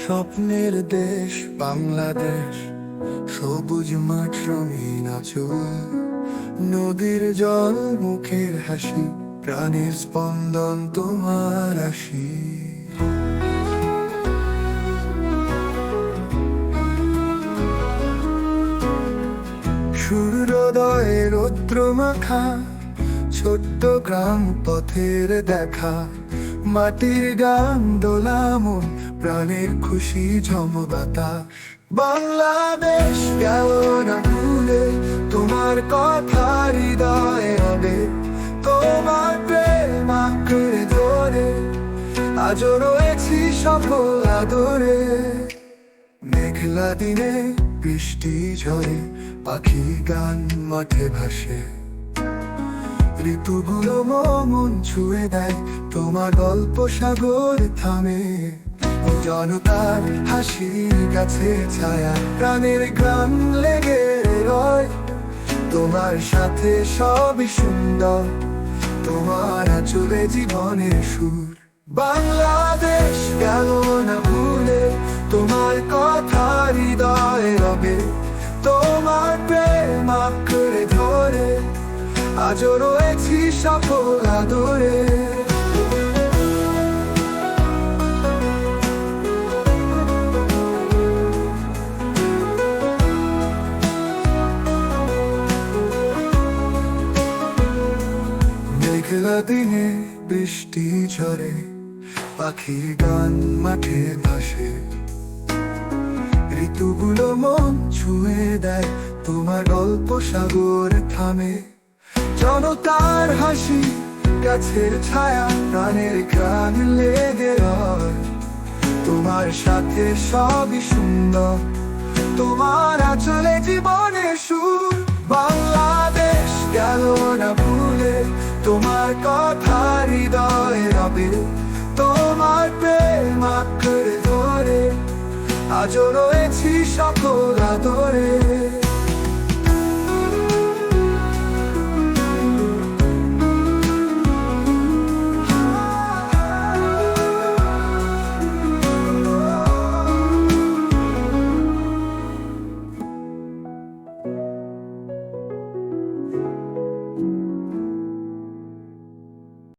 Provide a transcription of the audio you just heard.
স্বপ্নের দেশ বাংলাদেশ, সবুজ মাঠ রঙিন আঁচল, নদীর জল মুখের হাসি, প্রাণের স্পন্দন তোমার আসি। সূর্যোদয়ে রৌদ্র মাখা ছোট্ট গ্রাম পথের দেখা, মাটির গান দোলা মন, প্রাণের খুশি ঝম বাতাস। বাংলাদেশ গেল না ভুলে, তোমার কথা হৃদয়ে হবে, তোমার প্রেম আঁকড়ে ধরে আজও রয়েছি সফল আদরে। মেঘলা দিনে বৃষ্টি ঝরে, পাখি গান মাঠে ভাসে, ঋতুগুলো মন ছুঁয়ে দেয়, তোমার গল্প সাগর থামে। জনতার হাসির কাছে ছায়া, প্রাণের গান লেগে রয়, তোমার সাথে সবই সুন্দর, তোমার আঁচলে জীবনের সুর। বাংলাদেশ গেল না ভুলে, তোমার কথা হৃদয়ে রবে, তোমার প্রেম আঁকড়ে ধরে আজও রয়েছি সফল আদরে। মেঘলা দিনে বৃষ্টি ঝরে, পাখির গান মাঠে ভাসে, ঋতুগুলো মন ছুঁয়ে দেয়, তোমার গল্প সাগর থামে। জনতার হাসি গাছের ছায়া, প্রাণের গান লেগে রয়, তোমার সাথে সবই সুন্দর, তোমার আঁচলে জীবনের সুর। বাংলাদেশ গেল না ভুলে, তোমার কথা হৃদয়ে রবে, তোমার প্রেম আঁকড়ে ধরে আজও রয়েছি সফল আদরে।